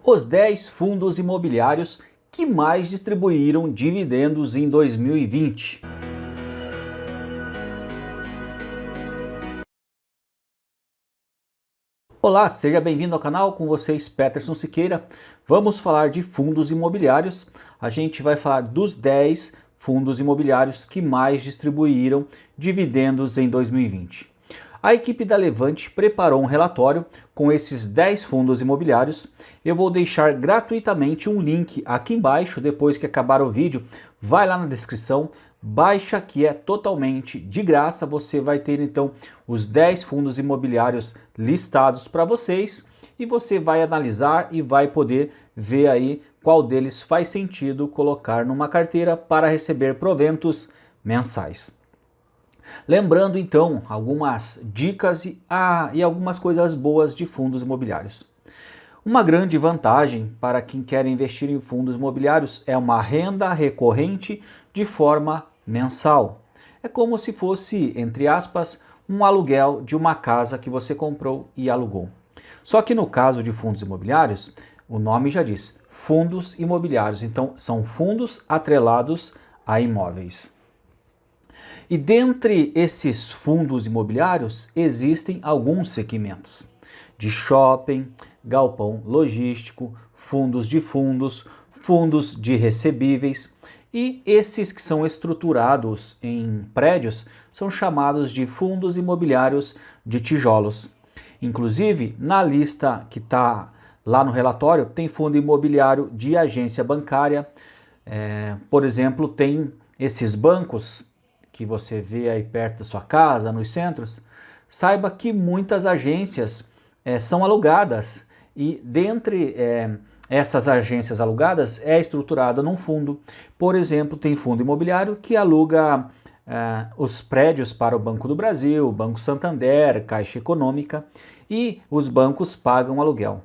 Os 10 fundos imobiliários que mais distribuíram dividendos em 2020. Olá, seja bem-vindo ao canal, com vocês Peterson Siqueira. Vamos falar de fundos imobiliários. A gente vai falar dos 10 fundos imobiliários que mais distribuíram dividendos em 2020. A equipe da Levante preparou um relatório com esses 10 fundos imobiliários. Eu vou deixar gratuitamente um link aqui embaixo, depois que acabar o vídeo, vai lá na descrição, baixa, que é totalmente de graça. Você vai ter então os 10 fundos imobiliários listados para vocês e você vai analisar e vai poder ver aí qual deles faz sentido colocar numa carteira para receber proventos mensais. Lembrando então algumas dicas e algumas coisas boas de fundos imobiliários. Uma grande vantagem para quem quer investir em fundos imobiliários é uma renda recorrente de forma mensal. É como se fosse, entre aspas, um aluguel de uma casa que você comprou e alugou. Só que no caso de fundos imobiliários, o nome já diz, fundos imobiliários. Então são fundos atrelados a imóveis. E dentre esses fundos imobiliários existem alguns segmentos de shopping, galpão logístico, fundos de fundos, fundos de recebíveis, e esses que são estruturados em prédios são chamados de fundos imobiliários de tijolos. Inclusive, na lista que está lá no relatório, tem fundo imobiliário de agência bancária, por exemplo, tem esses bancos que você vê aí perto da sua casa, nos centros. Saiba que muitas agências são alugadas e dentre essas agências alugadas é estruturada num fundo. Por exemplo, tem fundo imobiliário que aluga os prédios para o Banco do Brasil, Banco Santander, Caixa Econômica, e os bancos pagam aluguel.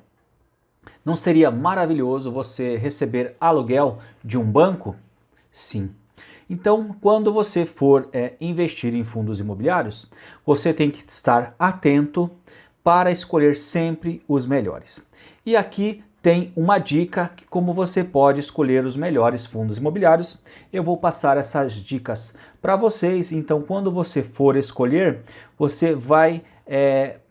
Não seria maravilhoso você receber aluguel de um banco? Sim. Então, quando você for investir em fundos imobiliários, você tem que estar atento para escolher sempre os melhores. E aqui tem uma dica de como você pode escolher os melhores fundos imobiliários. Eu vou passar essas dicas para vocês. Então, quando você for escolher, você vai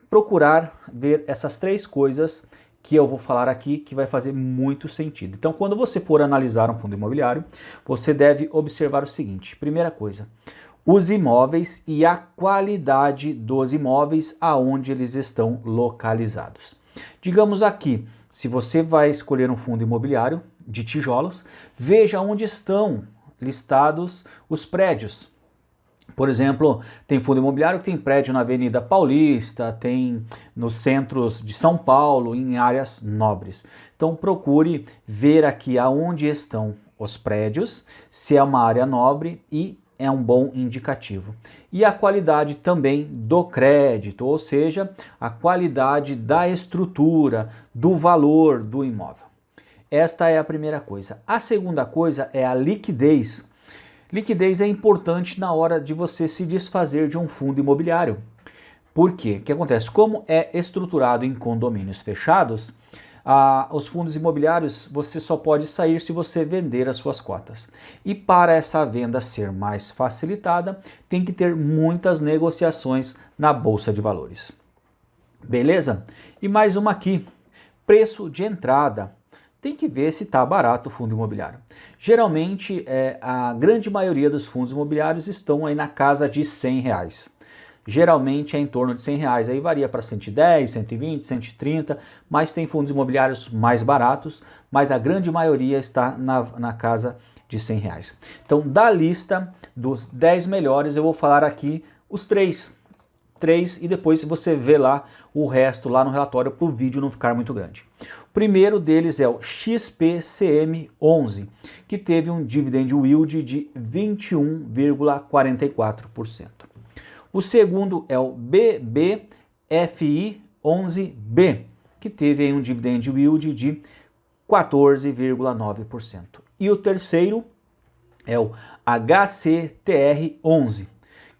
procurar ver essas 3 coisas que eu vou falar aqui, que vai fazer muito sentido. Então, quando você for analisar um fundo imobiliário, você deve observar o seguinte: primeira coisa, os imóveis e a qualidade dos imóveis aonde eles estão localizados. Digamos aqui, se você vai escolher um fundo imobiliário de tijolos, veja onde estão listados os prédios. Por exemplo, tem fundo imobiliário que tem prédio na Avenida Paulista, tem nos centros de São Paulo, em áreas nobres. Então procure ver aqui aonde estão os prédios, se é uma área nobre, e é um bom indicativo. E a qualidade também do crédito, ou seja, a qualidade da estrutura, do valor do imóvel. Esta é a primeira coisa. A segunda coisa é a liquidez. Liquidez é importante na hora de você se desfazer de um fundo imobiliário. Por quê? O que acontece? Como é estruturado em condomínios fechados, os fundos imobiliários você só pode sair se você vender as suas cotas. E para essa venda ser mais facilitada, tem que ter muitas negociações na Bolsa de Valores. Beleza? E mais uma aqui, preço de entrada. Tem que ver se está barato o fundo imobiliário. Geralmente, a grande maioria dos fundos imobiliários estão aí na casa de R$100. Geralmente é em torno de R$100. Aí varia para 110, 120, 130, mas tem fundos imobiliários mais baratos, mas a grande maioria está na casa de R$100. Então, da lista dos 10 melhores, eu vou falar aqui os 3 e depois você vê lá o resto lá no relatório para o vídeo não ficar muito grande. O primeiro deles é o XPCM11, que teve um dividend yield de 21,44%. O segundo é o BBFI11B, que teve aí um dividend yield de 14,9%. E o terceiro é o HCTR11,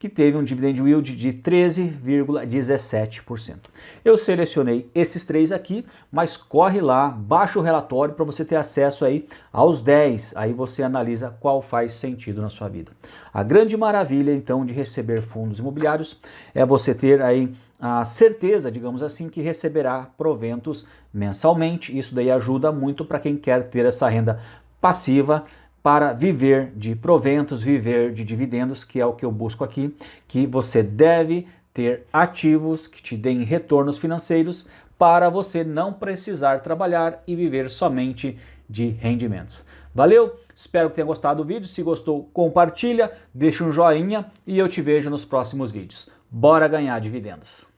que teve um dividend yield de 13,17%. Eu selecionei esses 3 aqui, mas corre lá, baixa o relatório para você ter acesso aí aos 10, aí você analisa qual faz sentido na sua vida. A grande maravilha então de receber fundos imobiliários é você ter aí a certeza, digamos assim, que receberá proventos mensalmente. Isso daí ajuda muito para quem quer ter essa renda passiva para viver de proventos, viver de dividendos, que é o que eu busco aqui, que você deve ter ativos que te deem retornos financeiros para você não precisar trabalhar e viver somente de rendimentos. Valeu? Espero que tenha gostado do vídeo. Se gostou, compartilha, deixa um joinha e eu te vejo nos próximos vídeos. Bora ganhar dividendos!